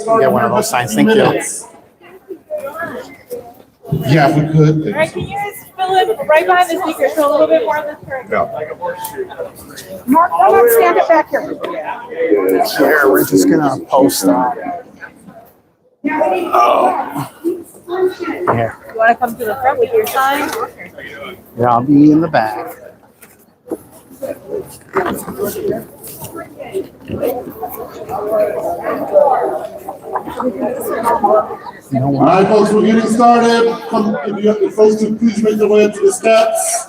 Get one of those signs. Thank you. Yeah, if we could. All right, can you guys fill in right behind the speaker so a little bit more of this current? No. Mark, come on, stand it back here. Here, we're just gonna post that. Here. You want to come to the front with your sign? Yeah, I'll be in the back. All right, folks, we're getting started. Come, if folks could please make their way up to the steps.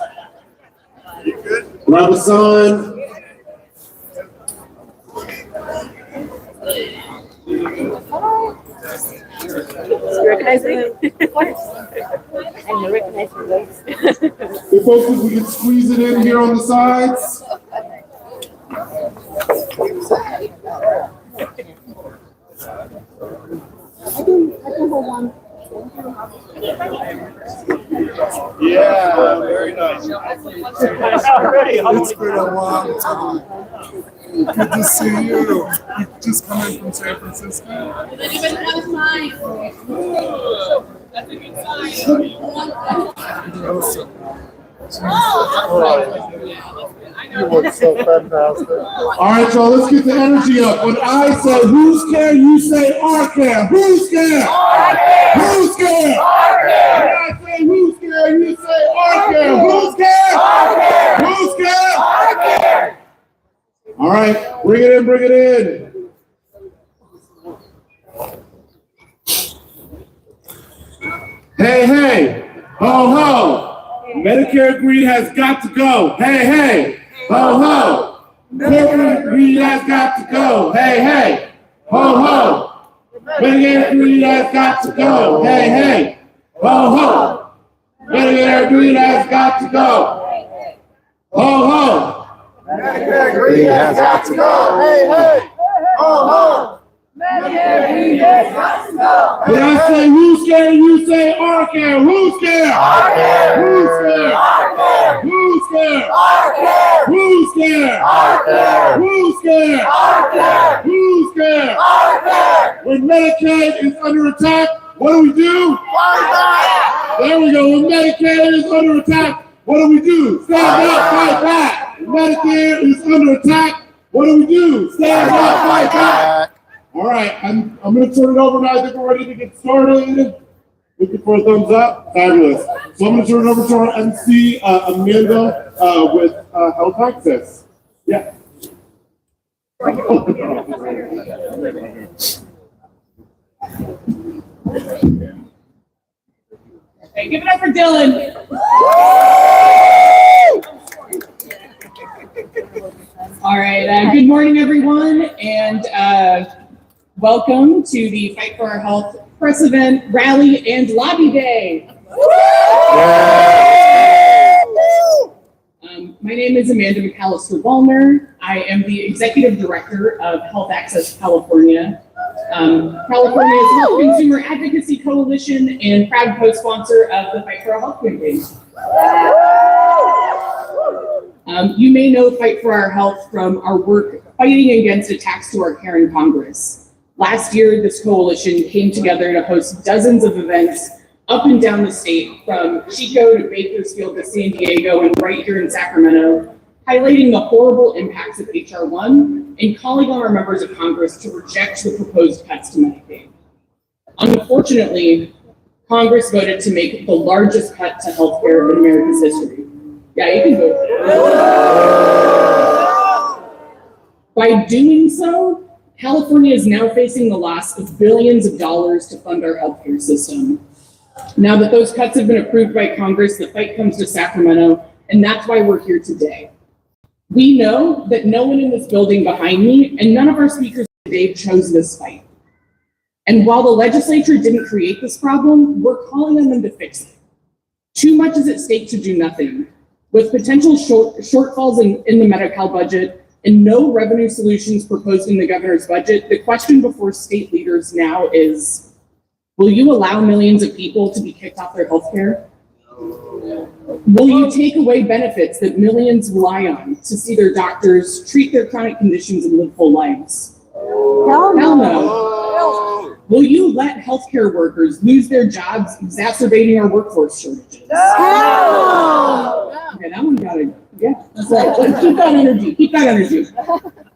Grab a sign. You recognize me? I recognize your voice. If folks, if we can squeeze it in here on the sides. Yeah, very nice. It's been a long time. Good to see you. You just come in from San Francisco? Does anybody have a sign? That's a good sign. Awesome. You look so fantastic. All right, y'all, let's get the energy up. When I say who's scared, you say our care. Who's scared? Our care. Who's scared? Our care. When I say who's scared, you say our care. Who's scared? Our care. Who's scared? Our care. All right, bring it in, bring it in. Hey, hey, ho, ho. Medicare greed has got to go. Hey, hey, ho, ho. Corporate greed has got to go. Hey, hey, ho, ho. Medicare greed has got to go. Hey, hey, ho, ho. Medicare greed has got to go. Ho, ho. Medicare greed has got to go. Hey, hey. Ho, ho. Medicare greed has got to go. When I say who's scared, you say our care. Who's scared? Our care. Who's scared? Our care. Who's scared? Our care. Who's scared? Our care. Who's scared? Our care. Who's scared? Our care. When Medicaid is under attack, what do we do? Fight back. There we go. When Medicaid is under attack, what do we do? Stand up, fight back. When Medicare is under attack, what do we do? Stand up, fight back. All right, I'm going to turn it over now. I think we're ready to get started. Looking for a thumbs up. Fabulous. So I'm going to turn it over to our MC, Amanda, with Health Access. Yeah. Okay, give it up for Dylan. All right, good morning, everyone, and welcome to the Fight for Our Health press event, rally, and lobby day. My name is Amanda McAllister-Wallner. I am the Executive Director of Health Access California. California's Health Consumer Advocacy Coalition and proud co-sponsor of the Fight for Our Health campaign. You may know Fight for Our Health from our work fighting against attacks to our care in Congress. Last year, this coalition came together to host dozens of events up and down the state, from Chico to Bakersfield to San Diego and right here in Sacramento, highlighting the horrible impacts of HR 1 and calling on our members of Congress to reject the proposed cuts to Medicaid. Unfortunately, Congress voted to make the largest cut to healthcare in America's history. Yeah, you can vote. By doing so, California is now facing the loss of billions of dollars to fund our healthcare system. Now that those cuts have been approved by Congress, the fight comes to Sacramento, and that's why we're here today. We know that no one in this building behind me and none of our speakers today chose this fight. And while the legislature didn't create this problem, we're calling on them to fix it. Too much is at stake to do nothing. With potential shortfalls in the Medi-Cal budget and no revenue solutions proposed in the governor's budget, the question before state leaders now is, will you allow millions of people to be kicked off their health care? Will you take away benefits that millions rely on to see their doctors, treat their chronic conditions, and live full lives? Hell no. Will you let healthcare workers lose their jobs, exacerbating our workforce shortages? Okay, that one got it. Yeah, that's right. Keep that energy. Keep that energy.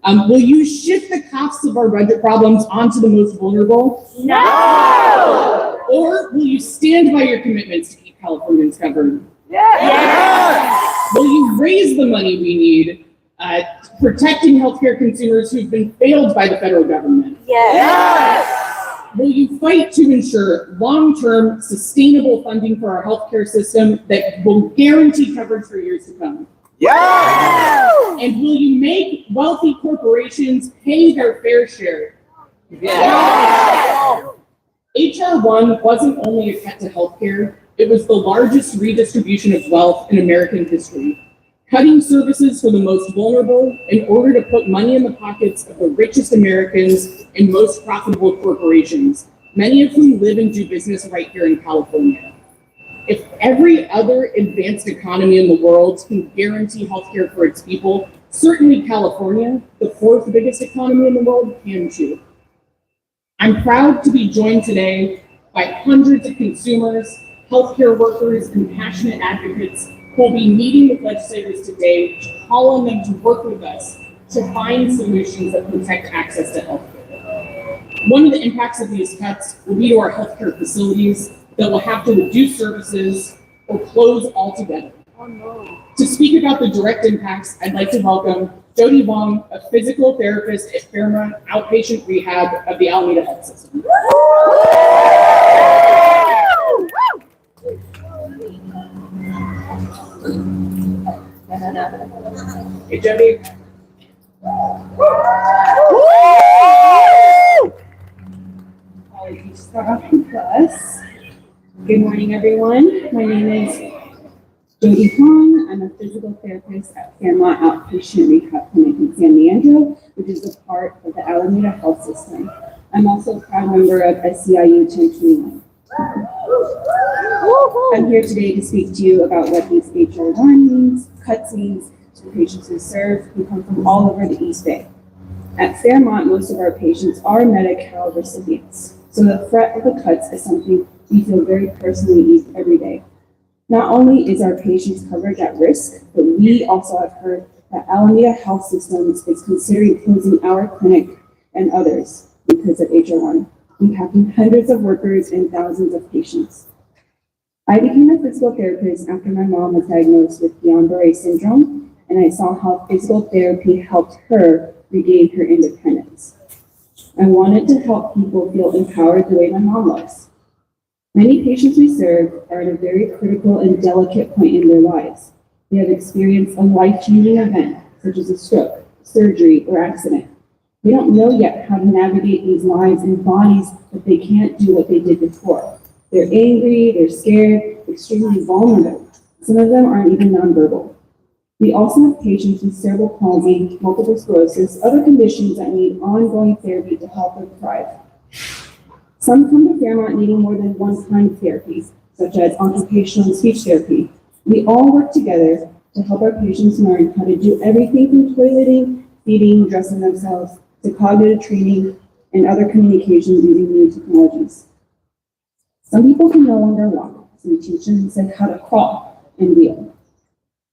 Will you shift the costs of our budget problems onto the most vulnerable? No! Or will you stand by your commitments to keep Californians covered? Yes! Will you raise the money we need protecting healthcare consumers who've been failed by the federal government? Yes! Will you fight to ensure long-term, sustainable funding for our healthcare system that will guarantee coverage for years to come? Yes! And will you make wealthy corporations pay their fair share? Yes! HR 1 wasn't only a cut to healthcare, it was the largest redistribution of wealth in American history, cutting services for the most vulnerable in order to put money in the pockets of the richest Americans and most profitable corporations, many of whom live and do business right here in California. If every other advanced economy in the world can guarantee healthcare for its people, certainly California, the fourth biggest economy in the world, can too. I'm proud to be joined today by hundreds of consumers, healthcare workers, and passionate advocates who will be meeting with legislators today to call on them to work with us to find solutions that protect access to healthcare. One of the impacts of these cuts will be to our healthcare facilities that will have to reduce services or close altogether. To speak about the direct impacts, I'd like to welcome Jody Wong, a physical therapist at Fairmont Outpatient Rehab of the Alameda Health System. Hey, Jody. Apologies, start off with us. Good morning, everyone. My name is Jody Wong. I'm a physical therapist at Fairmont Outpatient Rehab Clinic in San Leandro, which is a part of the Alameda Health System. I'm also a proud member of SCIU 1021. I'm here today to speak to you about what these HR 1 means, cuts means to the patients we serve who come from all over the East Bay. At Fairmont, most of our patients are Medi-Cal recipients, so the threat of the cuts is something we feel very personally every day. Not only is our patients' coverage at risk, but we also have heard that Alameda Health Systems is considering closing our clinic and others because of HR 1, impacting hundreds of workers and thousands of patients. I became a physical therapist after my mom was diagnosed with Guillain-Barré syndrome, and I saw how physical therapy helped her regain her independence. I wanted to help people feel empowered the way my mom was. Many patients we serve are at a very critical and delicate point in their lives. They have experienced a life-changing event, such as a stroke, surgery, or accident. They don't know yet how to navigate these lives and bodies that they can't do what they did before. They're angry, they're scared, extremely vulnerable. Some of them aren't even nonverbal. We also have patients with cerebral palsy, multiple sclerosis, other conditions that need ongoing therapy to help them thrive. Some come to Fairmont needing more than one kind of therapy, such as occupational and speech therapy. We all work together to help our patients learn how to do everything from toileting, feeding, dressing themselves, to cognitive training and other communications using new technologies. Some people can no longer walk, so we teach them instead how to crawl and wheel.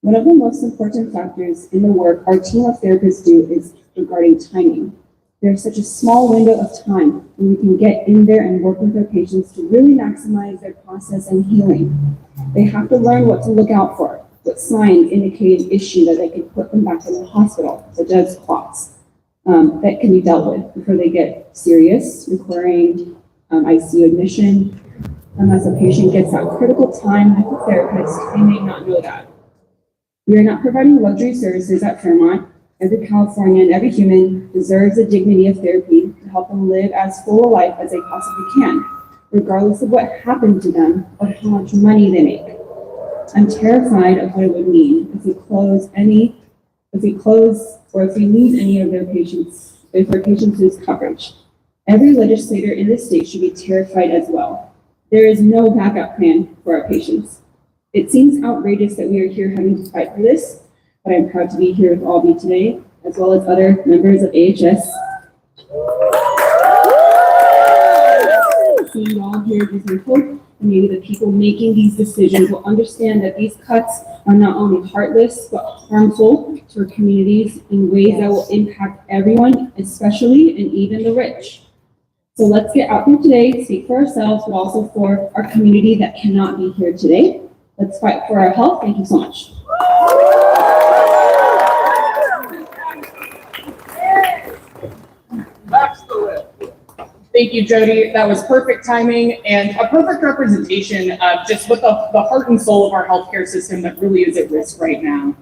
One of the most important factors in the work our team of therapists do is regarding timing. There's such a small window of time when we can get in there and work with our patients to really maximize their process and healing. They have to learn what to look out for, what signs indicate an issue that they can put them back in the hospital, such as clots, that can be dealt with before they get serious, requiring ICU admission. Unless a patient gets that critical time with the therapist, they may not know that. We are not providing luxury services at Fairmont. Every Californian, every human deserves the dignity of therapy to help them live as full a life as they possibly can, regardless of what happened to them or how much money they make. I'm terrified of what it would mean if we lose any of their patients, if our patients lose coverage. Every legislator in the state should be terrified as well. There is no backup plan for our patients. It seems outrageous that we are here having to fight for this, but I'm proud to be here with all of you today, as well as other members of AHS. seeing you all here gives me hope, and maybe the people making these decisions will understand that these cuts are not only heartless, but harmful to our communities in ways that will impact everyone, especially and even the rich. So let's get out here today, speak for ourselves, but also for our community that cannot be here today. Let's fight for our health. Thank you so much. Thank you, Jody. That was perfect timing and a perfect representation of just what the heart and soul of our healthcare system that really is at risk right now.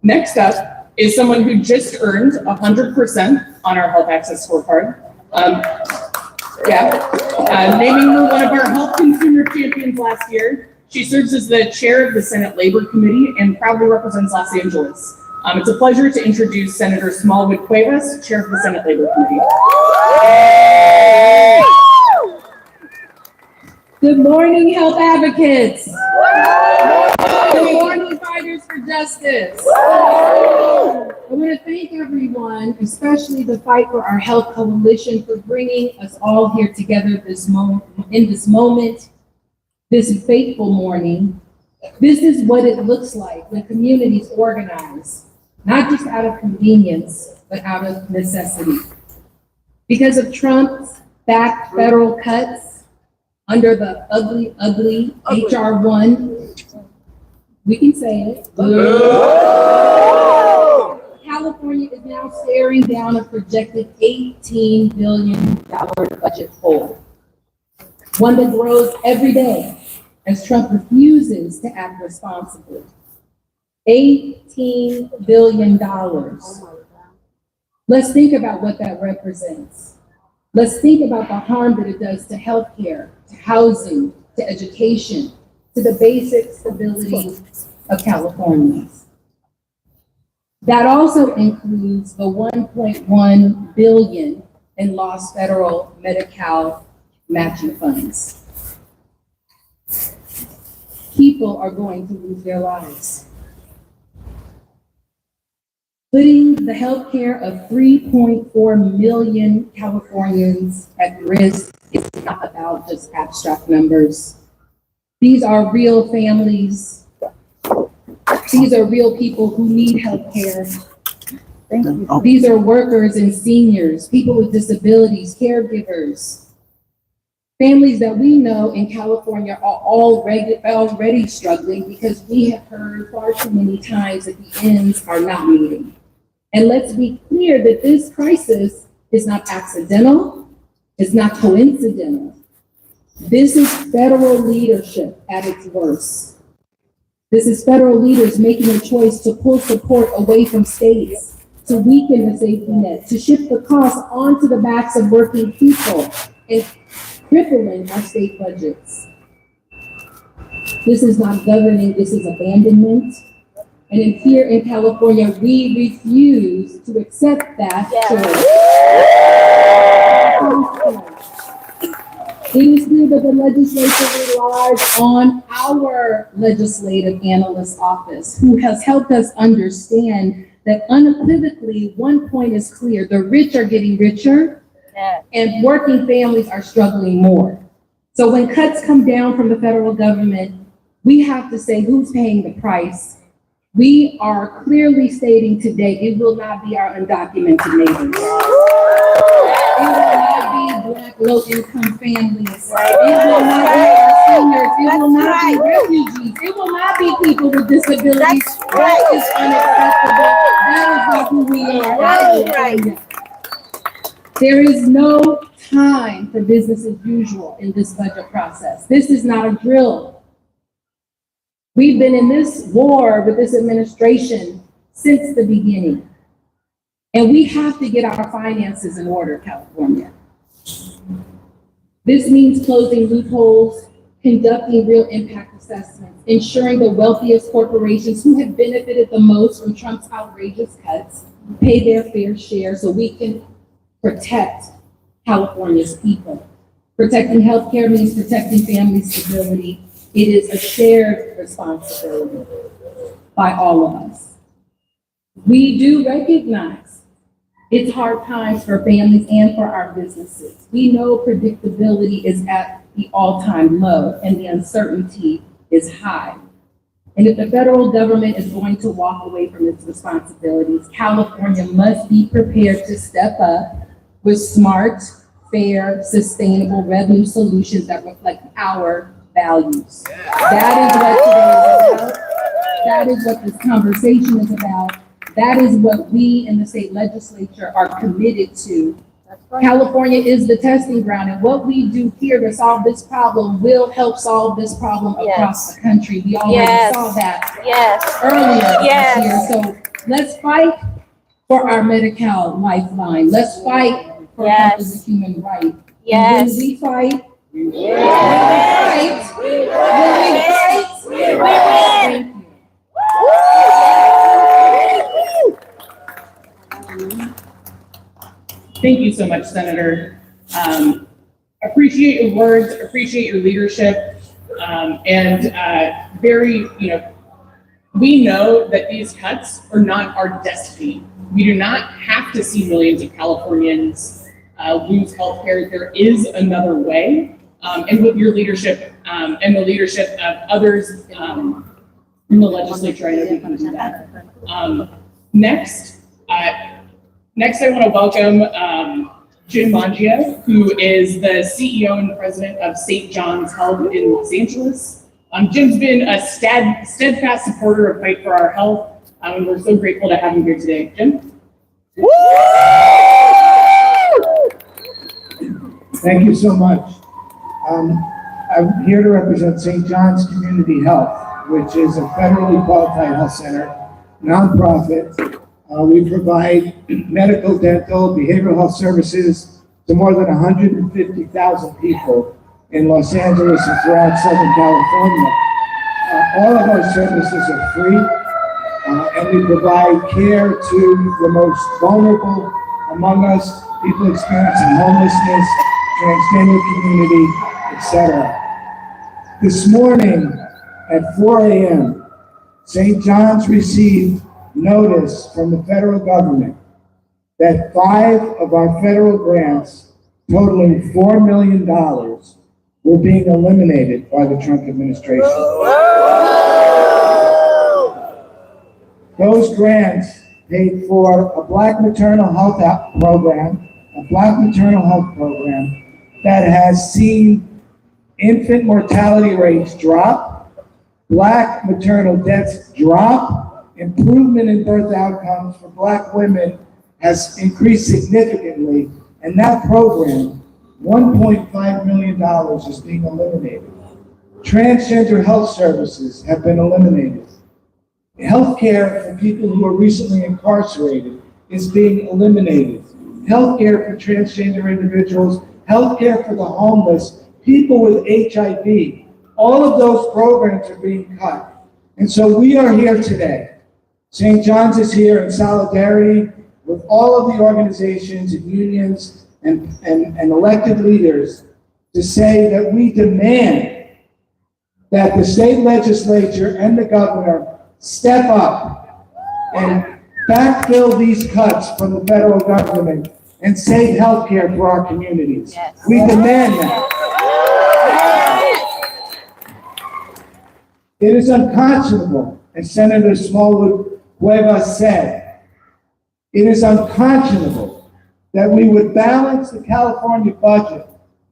Next up is someone who just earned 100% on our health access scorecard. Naming her one of our health consumer champions last year. She serves as the chair of the Senate Labor Committee and proudly represents Los Angeles. It's a pleasure to introduce Senator Smallwood Cuevas, chair of the Senate Labor Committee. Good morning, health advocates. Good morning, fighters for justice. I want to thank everyone, especially the Fight for Our Health Coalition, for bringing us all here together in this moment, this fateful morning. This is what it looks like when communities organize, not just out of convenience, but out of necessity. Because of Trump's backed federal cuts under the ugly HR 1, we can say it. California is now staring down a projected $18 billion budget hole, one that grows every day as Trump refuses to act responsibly. $18 billion. Let's think about what that represents. Let's think about the harm that it does to healthcare, to housing, to education, to the basic stability of Californians. That also includes the $1.1 billion in lost federal Medi-Cal matching funds. People are going to lose their lives. Putting the healthcare of 3.4 million Californians at risk is not about just abstract numbers. These are real families. These are real people who need healthcare. These are workers and seniors, people with disabilities, caregivers. Families that we know in California are already struggling because we have heard far too many times that the ends are not meeting. And let's be clear that this crisis is not accidental, it's not coincidental. This is federal leadership at its worst. This is federal leaders making a choice to pull support away from states, to weaken the safety net, to shift the cost onto the backs of working people, and crippling our state budgets. This is not governing, this is abandonment. And here in California, we refuse to accept that choice. It is clear that the legislature relies on our legislative analyst office, who has helped us understand that unequivocally, one point is clear: the rich are getting richer, and working families are struggling more. So when cuts come down from the federal government, we have to say who's paying the price. We are clearly stating today it will not be our undocumented neighbors. It will not be Black low-income families. It will not be our seniors. It will not be refugees. It will not be people with disabilities. That is unacceptable. That is not who we are. There is no time for business as usual in this budget process. This is not a drill. We've been in this war with this administration since the beginning. And we have to get our finances in order, California. This means closing loopholes, conducting real impact assessments, ensuring the wealthiest corporations who have benefited the most from Trump's outrageous cuts pay their fair share so we can protect California's people. Protecting healthcare means protecting family stability. It is a shared responsibility by all of us. We do recognize It's hard times for families and for our businesses. We know predictability is at the all-time low and the uncertainty is high. And if the federal government is going to walk away from its responsibilities, California must be prepared to step up with smart, fair, sustainable revenue solutions that reflect our values. That is what today is about. That is what this conversation is about. That is what we in the state legislature are committed to. California is the testing ground, and what we do here to solve this problem will help solve this problem across the country. We already saw that earlier this year. So let's fight for our Medi-Cal lifeline. Let's fight for health as a human right. And when we fight, we win. Thank you so much, Senator. Appreciate your words, appreciate your leadership, and very, we know that these cuts are not our destiny. We do not have to see millions of Californians lose health care. There is another way, and with your leadership and the leadership of others in the legislature, I know we can do that. Next, I want to welcome Jim Mangia, who is the CEO and president of St. John's Health in Los Angeles. Jim's been a steadfast supporter of Fight for Our Health, and we're so grateful to have him here today. Jim? Thank you so much. I'm here to represent St. John's Community Health, which is a federally qualified health center, nonprofit. We provide medical, dental, behavioral health services to more than 150,000 people in Los Angeles and throughout Southern California. All of our services are free, and we provide care to the most vulnerable among us, people experiencing homelessness, transgender community, etc. This morning at 4 a.m., St. John's received notice from the federal government that 5 of our federal grants totaling $4 million were being eliminated by the Trump administration. Those grants paid for a Black maternal health program, that has seen infant mortality rates drop, Black maternal deaths drop, improvement in birth outcomes for Black women has increased significantly, and that program, $1.5 million is being eliminated. Transgender health services have been eliminated. Healthcare for people who are recently incarcerated is being eliminated. Healthcare for transgender individuals, healthcare for the homeless, people with HIV, all of those programs are being cut. And so we are here today. St. John's is here in solidarity with all of the organizations and unions and elected leaders to say that we demand that the state legislature and the governor step up and backfill these cuts from the federal government and save health care for our communities. We demand that. It is unconscionable, as Senator Smallwood Cuevas said, it is unconscionable that we would balance the California budget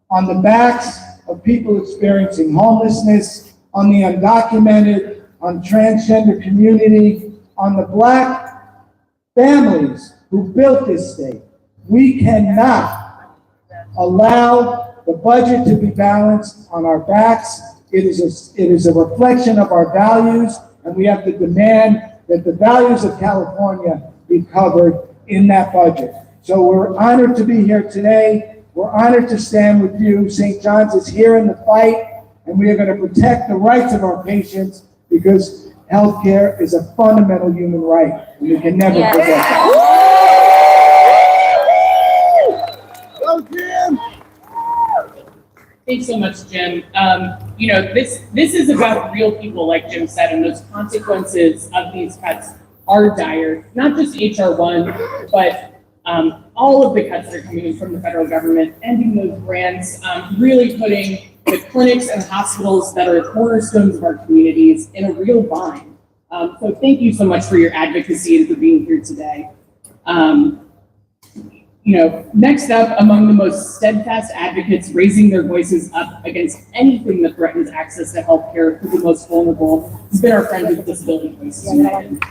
on the backs of people experiencing homelessness, on the undocumented, on transgender community, on the Black families who built this state. We cannot allow the budget to be balanced on our backs. It is a reflection of our values, and we have to demand that the values of California be covered in that budget. So we're honored to be here today. We're honored to stand with you. St. John's is here in the fight, and we are going to protect the rights of our patients because healthcare is a fundamental human right, and we can never forget that. Thanks so much, Jim. This is about real people, like Jim said, and those consequences of these cuts are dire. Not just HR1, but all of the cuts that are coming in from the federal government, ending those grants, really putting the clinics and hospitals that are cornerstones of our communities in a real bind. So thank you so much for your advocacy and for being here today. Next up, among the most steadfast advocates raising their voices up against anything that threatens access to healthcare for the most vulnerable has been our friend with Disability Voices United.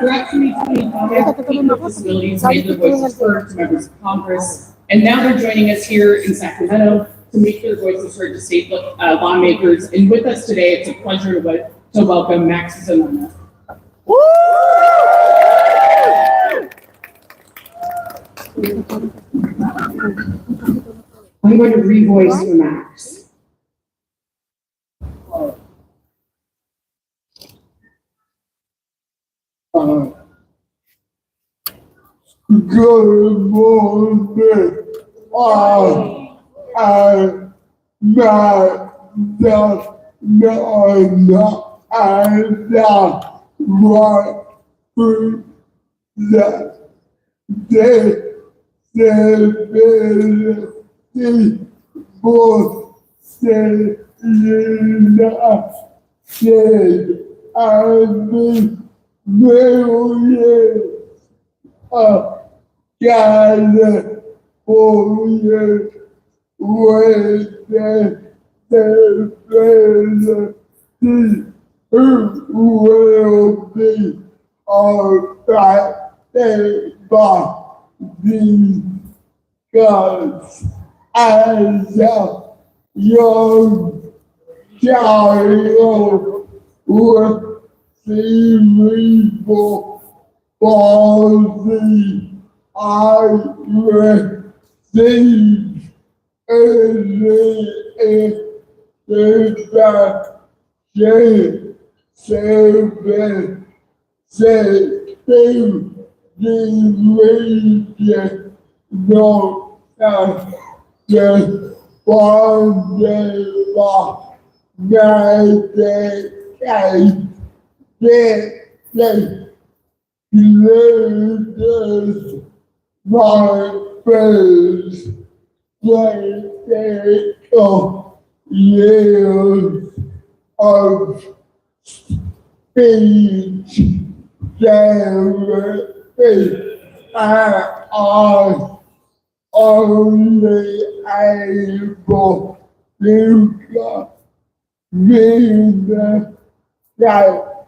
Throughout 2025, people with disabilities made their voices heard to members of Congress, and now they're joining us here in Sacramento to make their voices heard to state lawmakers. And with us today, it's a pleasure to welcome Max Zanona. I'm going to revoice for Max. Good morning. I'm not what food that disability for the United millions of California with disability who will be affected by these cuts. As a young child with cerebral palsy, I received just one day loses my first political years of speech therapy. I was only able to read that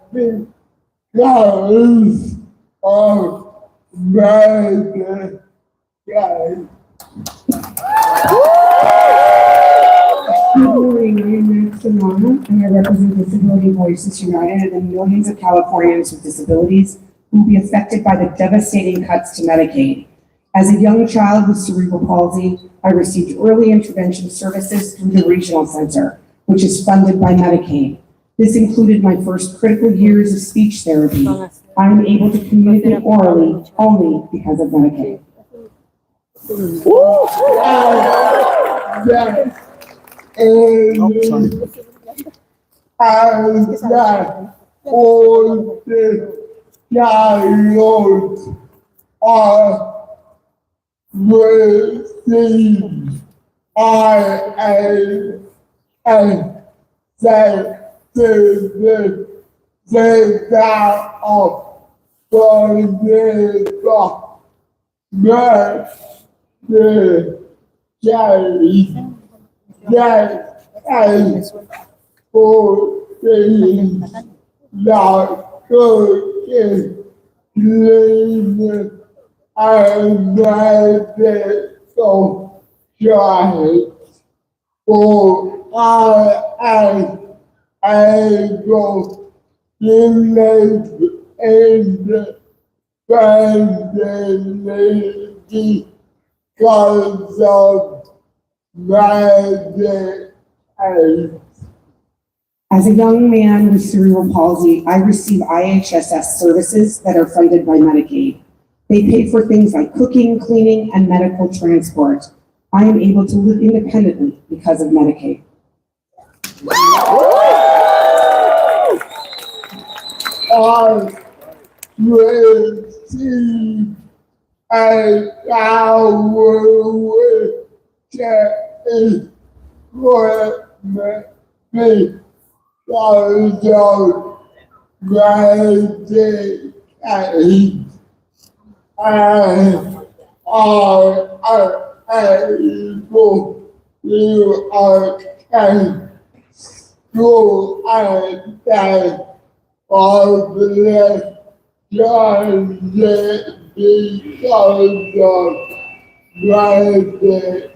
because of medication. Good morning, I'm Max Zanona, and I represent Disability Voices United and millions of Californians with disabilities who will be affected by the devastating cuts to Medicaid. As a young child with cerebral palsy, I received early intervention services through the Regional Center, which is funded by Medicaid. This included my first critical years of speech therapy. I am able to communicate orally only because of Medicaid. As that all the child received, able to live in the family because of Medicaid. As a young man with cerebral palsy, I receive IHSS services that are funded by Medicaid. They pay for things like cooking, cleaning, and medical transport. I am able to live independently because of Medicaid. receive an hour with equipment because of Medicaid and are able to attend school and that public transit because of Medicaid.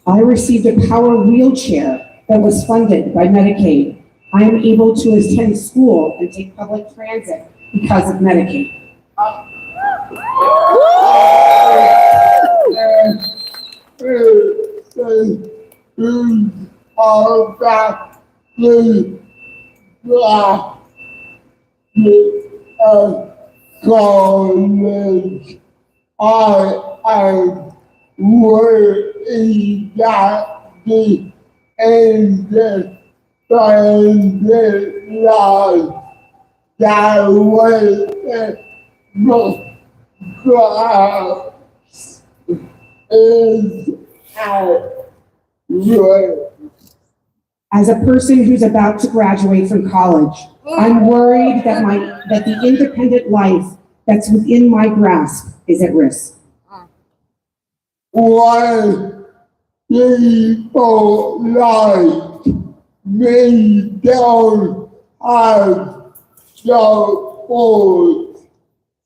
I received a power wheelchair that was funded by Medicaid. I am able to attend school and take public transit because of Medicaid. College, I am worried that the independent life that was is at risk. As a person who's about to graduate from college, I'm worried that the independent life that's within my grasp is at risk. Why people like me don't have support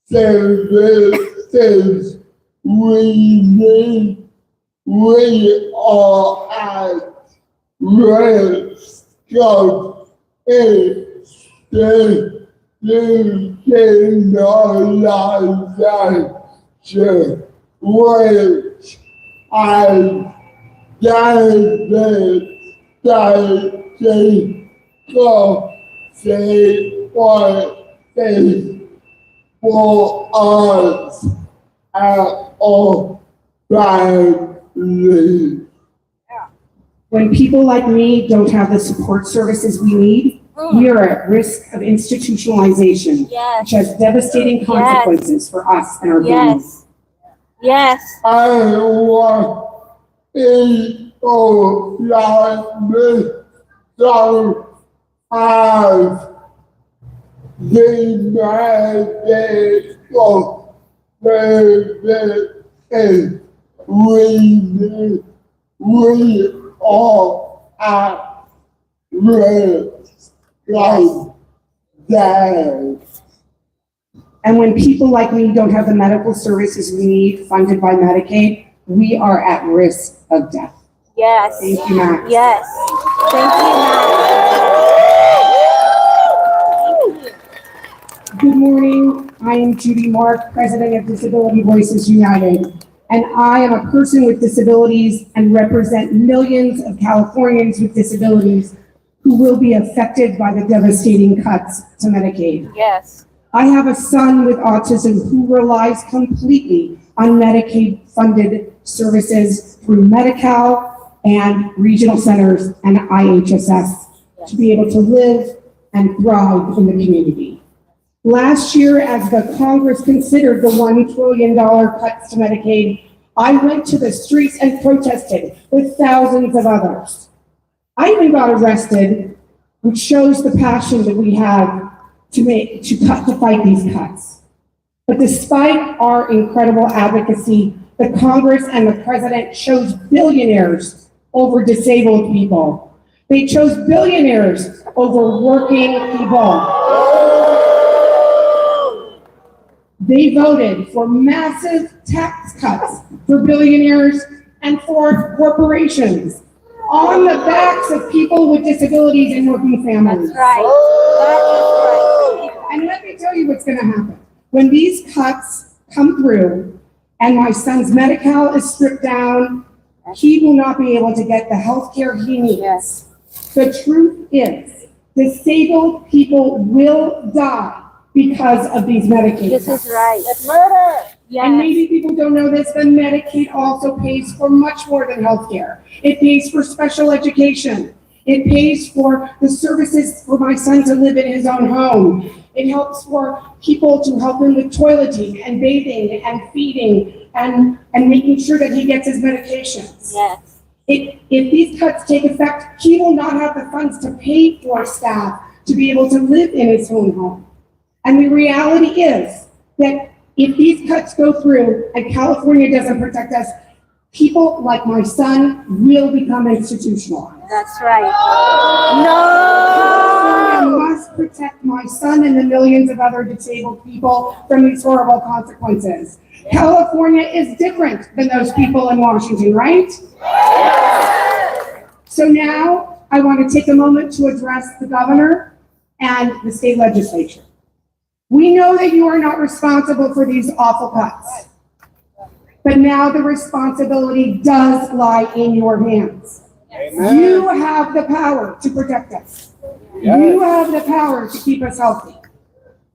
services we need, we are at risk of institutionalization, which has devastating consequences for us and our families. When people like me don't have the support services we need, we are at risk of institutionalization, which has devastating consequences for us and our families. Yes. I want people like me to have the medical services we need. We are at risk like that. And when people like me don't have the medical services we need funded by Medicaid, we are at risk of death. Yes. Thank you, Max. Yes. Thank you, Max. Good morning. I am Judy Mark, President of Disability Voices United, and I am a person with disabilities and represent millions of Californians with disabilities who will be affected by the devastating cuts to Medicaid. Yes. I have a son with autism who relies completely on Medicaid-funded services through Medi-Cal and regional centers and IHSS to be able to live and thrive in the community. Last year, as the Congress considered the $1 trillion cuts to Medicaid, I went to the streets and protested with thousands of others. I even got arrested, which shows the passion that we have to fight these cuts. But despite our incredible advocacy, the Congress and the President chose billionaires over disabled people. They chose billionaires over working people. They voted for massive tax cuts for billionaires and for corporations on the backs of people with disabilities and working families. That's right. That is right. And let me tell you what's going to happen. When these cuts come through and my son's Medi-Cal is stripped down, he will not be able to get the health care he needs. Yes. The truth is, disabled people will die because of these Medicaid This cuts. is right. It's murder. Yes. And maybe people don't know this, but Medicaid also pays for much more than healthcare. It pays for special education. It pays for the services for my son to live in his own home. It helps for people to help him with toileting and bathing and feeding and making sure that he gets his medications. Yes. If these cuts take effect, he will not have the funds to pay for staff to be able to live in his own home. And the reality is that if these cuts go through and California doesn't protect us, people like my son will become institutionalized. That's right. California No! must protect my son and the millions of other disabled people from these horrible consequences. California is different than those people in Washington, right? So now I want to take a moment to address the governor and the state legislature. We know that you are not responsible for these awful cuts, but now the responsibility does lie in your hands. Amen. You have the power to protect us. Yes. You have the power to keep us healthy.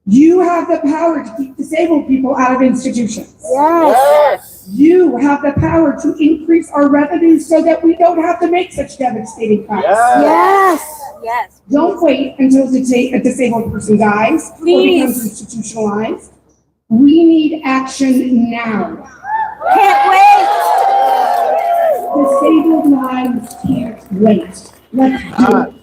You have the power to keep disabled people out of institutions. Yes. You have the power to increase our revenues so that we don't have to make such devastating cuts. Yes. Yes. Don't wait until a disabled person dies or Please. becomes institutionalized. We need action now. Can't wait. Disabled lives can't wait. Let's do it.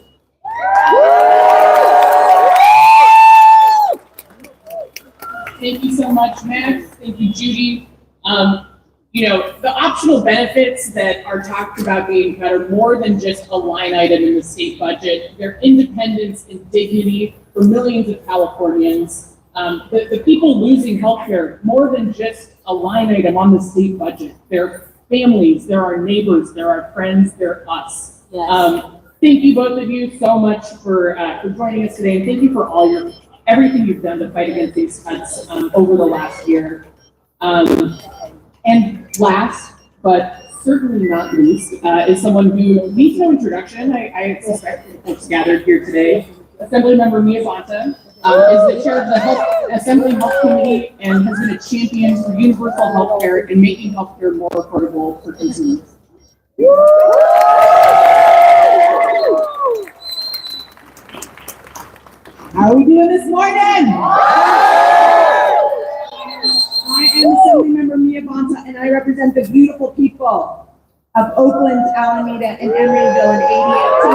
Thank you so much, Max. Thank you, Judy. The optional benefits that are talked about being cut are more than just a line item in the state budget. They're independence and dignity for millions of Californians. The people losing healthcare, more than just a line item on the state budget. They're families, they're our neighbors, they're our friends, they're us. Yes. Thank you, both of you, so much for joining us today, and thank you for everything you've done to fight against these cuts over the last year. And last, but certainly not least, is someone who needs no introduction. I suspect the folks gathered here today. Assemblymember Mia Bonta is the chair of the Assembly Health Committee and has been a champion for universal health care and making healthcare more affordable for consumers. How are we doing this morning? I am Assemblymember Mia Bonta, and I represent the beautiful people of Oakland, Alameda, and Emeryville in 8018.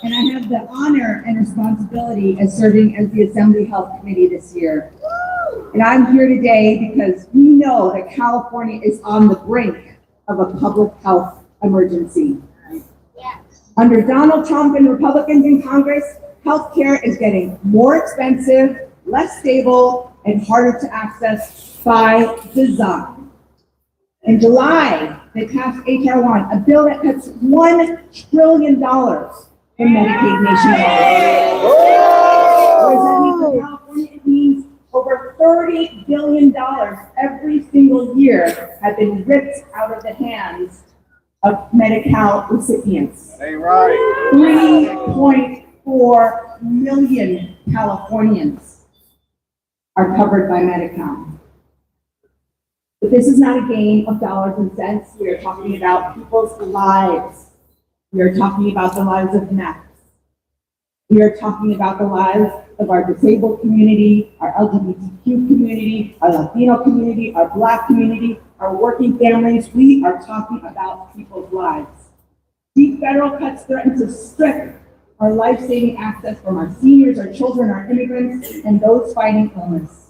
And I have the honor and responsibility of serving as the Assembly Health Committee this year. And I'm here today because we know that California is on the brink of a public health emergency. Under Donald Trump and Republicans in Congress, healthcare is getting more expensive, less stable, and harder to access by design. In July, they passed H.R. 1, a bill that cuts $1 trillion in Medicaid nationwide. What does that mean for California? It means over $30 billion every single year have been ripped out of the hands of Medi-Cal recipients. Ain't right. 3.4 million Californians are covered by Medi-Cal. But this is not a game of dollars and cents. We are talking about people's lives. We are talking about the lives of Max. We are talking about the lives of our disabled community, our LGBTQ community, our Latino community, our Black community, our working families. We are talking about people's lives. Deep federal cuts threaten to strip our life-saving access from our seniors, our children, our immigrants, and those fighting illness.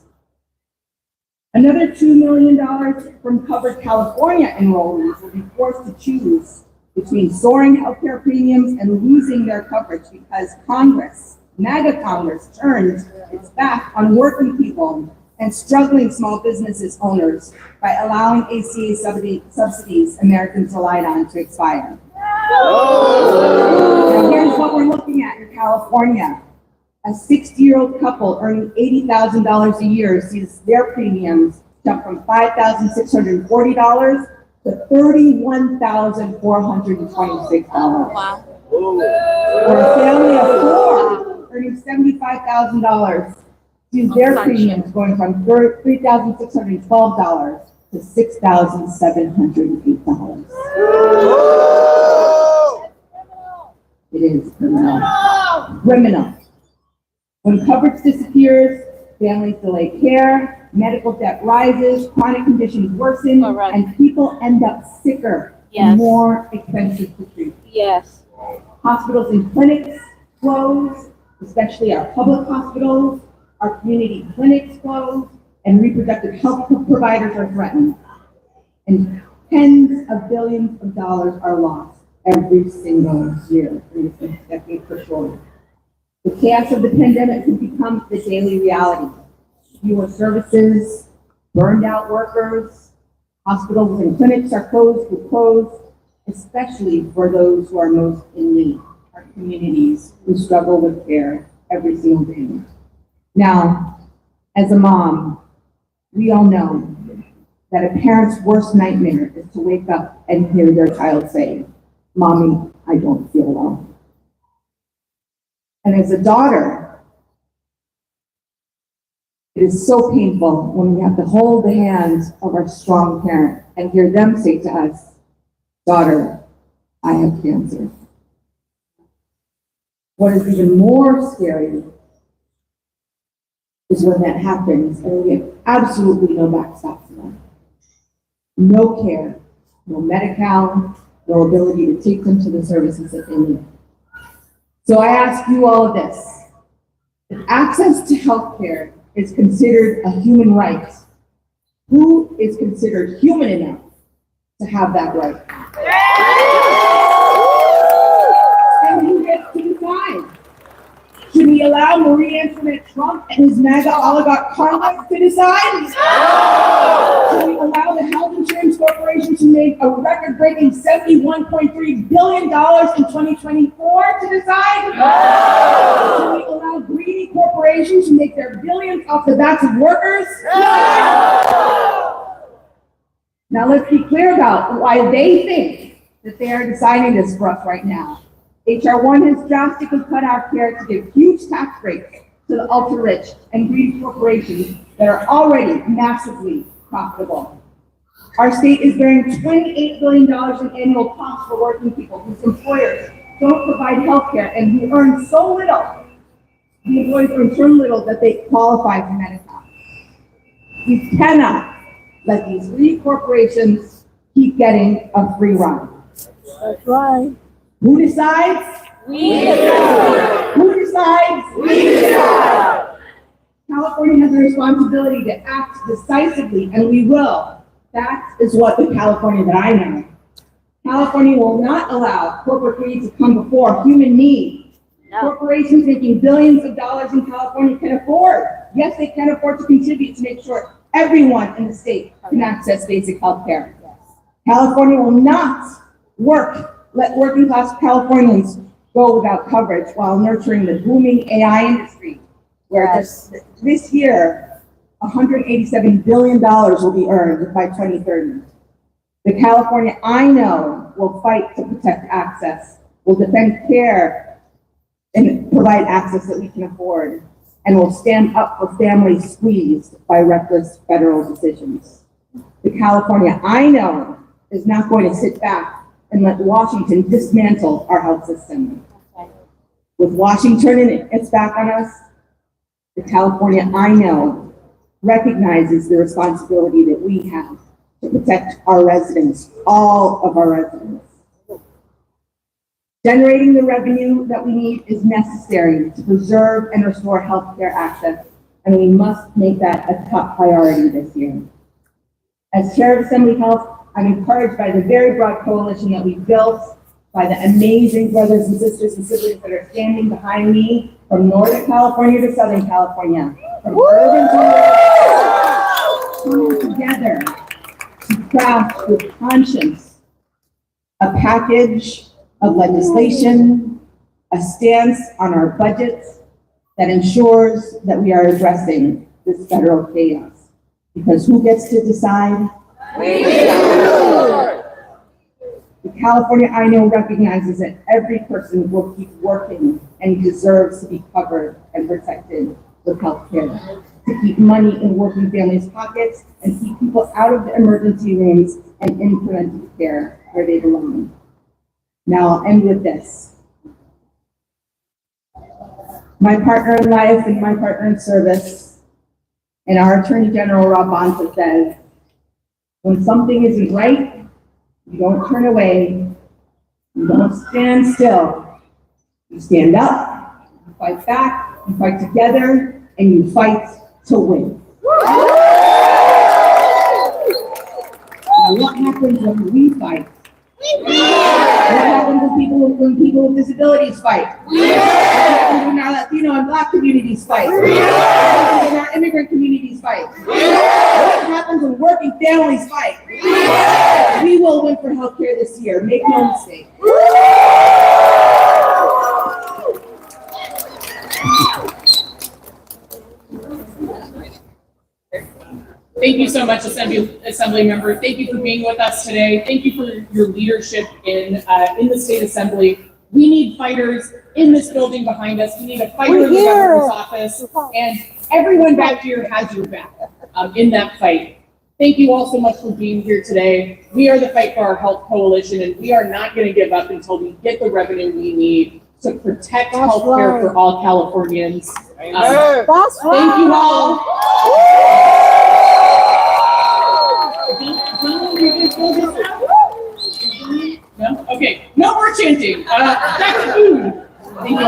Another $2 million from covered California enrollees will be forced to choose between soaring healthcare premiums and losing their coverage because Congress, MAGA Congress, turned its back on working people and struggling small businesses owners by allowing ACA subsidies Americans relied on to expire. Now here's what we're looking at in California. A 60-year-old couple earning $80,000 a year sees their premiums jump from $5,640 to $31,426. Wow. For a family of four earning $75,000 sees their premiums going from $3,612 to $6,708. It is criminal. Criminal. When coverage disappears, families delay care, medical debt rises, chronic conditions worsen, and people end up sicker and more expensive to treat. Yes. Hospitals and clinics close, especially our public hospitals, our community clinics close, and reproductive health providers are threatened. And tens of billions of dollars are lost every single year in this decade for sure. The chaos of the pandemic has become the daily reality. Fewer services, burned out workers, hospitals and clinics are closed, especially for those who are most in need, our communities who struggle with care every single day. Now, as a mom, we all know that a parent's worst nightmare is to wake up and hear their child say, "Mommy, I don't feel well." And as a daughter, it is so painful when we have to hold the hands of our strong parent and hear them say to us, "Daughter, I have cancer." What is even more scary is when that happens and we have absolutely no backstop for them. No care, no Medi-Cal, no ability to take them to the services that they need. So I ask you all this. If access to health care is considered a human right, who is considered human enough to have that right? And who gets to decide? Should we allow Marie Antoinette Trump and his MAGA oligarch Congress to decide? No! Should we allow the Health Insurance Corporation to make a record-breaking $71.3 billion in 2024 to decide? No! Should we allow greedy corporations to make their billions off the backs of workers? No! Now let's be clear about why they think that they are deciding this for us right now. HR 1 has drastically cut our care to give huge tax breaks to the ultra-rich and greedy corporations that are already massively profitable. Our state is bearing $28 billion in annual costs for working people whose employers don't provide health care and who earn so little. The employees earn so little that they qualify for Medi-Cal. We cannot let these greedy corporations keep getting a free ride. That's right. Who decides? We decide. Who decides? We decide. California has a responsibility to act decisively, and we will. That is what the California that I know. California will not allow corporate greed to come before human need. No. Corporations making billions of dollars in California can afford. Yes, they can afford to contribute to make sure everyone in the state can access basic health care. California will not let working class Californians go without coverage while nurturing the booming AI industry, where this year, $187 billion will be earned by 2030. The California I know will fight to protect access, will defend care and provide access that we can afford, and will stand up for families squeezed by reckless federal decisions. The California I know is not going to sit back and let Washington dismantle our health system. With Washington turning its back on us, the California I know recognizes the responsibility that we have to protect our residents, all of our residents. Generating the revenue that we need is necessary to preserve and restore healthcare access, and we must make that a top priority this year. As Chair of Assembly Health, I'm encouraged by the very broad coalition that we've built, by the amazing brothers and sisters and siblings that are standing behind me from Northern California to Southern California, from urban to rural, coming together to craft with conscience a package of legislation, a stance on our budgets that ensures that we are addressing this federal chaos. Because who gets to decide? We do. The California I know recognizes that every person will keep working and deserves to be covered and protected with health care, to keep money in working families' pockets and keep people out of the emergency rooms and in preventive care where they belong. Now I'll end with this. my partner in life and my partner in service, and our Attorney General, Rob Bonta, says, when something isn't right, you don't turn away, you don't stand still. You stand up, you fight back, you fight together, and you fight to win. Now, what happens when we fight? What happens when people with disabilities fight? What happens when our Latino and Black communities fight? What happens when our immigrant communities fight? What happens when working families fight? We will win for healthcare this year. Make no mistake. Thank you so much, Assembly Member. Thank you for being with us today. Thank you for your leadership in the State Assembly. We need fighters in this building behind us. We need a fighter in the governor's office, and everyone back here has your back in that fight. Thank you all so much for being here today. We are the Fight for Our Health Coalition, and we are not going to give up until we get the revenue we need to protect healthcare for all Californians. Thank you all. No? Okay. No more chanting. Back to food. Thank you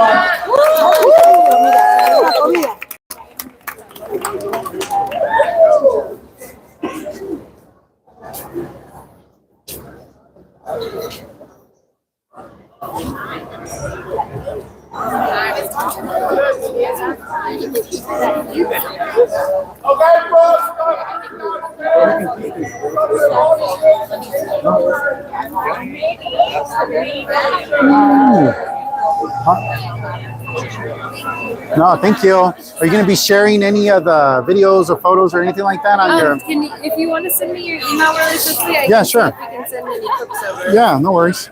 No, thank you. Are you going to be sharing any of the videos or photos or anything like that on your? If you want to send me your email really quickly, I Yeah, sure. we can send any clips over. Yeah, no worries.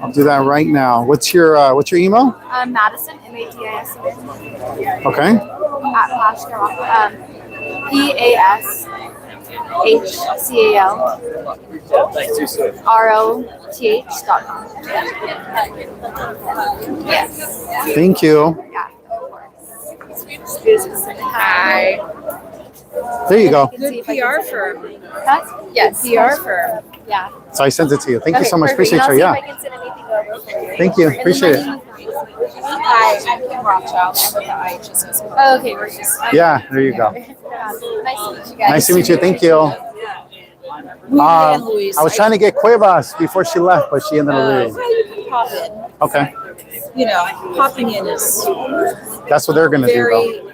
I'll do that right now. What's your email? Madison, MADISON. Okay. At PASC, PASCALROTH.com. Yes. Thank you. Yeah, of course. Hi. There you go. Good PR firm. Huh? Yes. PR firm. Yeah. So I sent it to you. Thank you so much. Perfect. Appreciate And you. I'll Yeah. see if I can send anything over for you. Thank you. And then Appreciate it. Hi, I'm Kim Rothschild. I'm with the IHS as well. Oh, okay, we're just. Yeah, there you go. Nice to meet you guys. Nice to meet you. Thank you. I was trying to get Cuevas before she left, but she ended up leaving. Well, you can pop in. Okay. You know, popping in is That's what they're going to do, very though.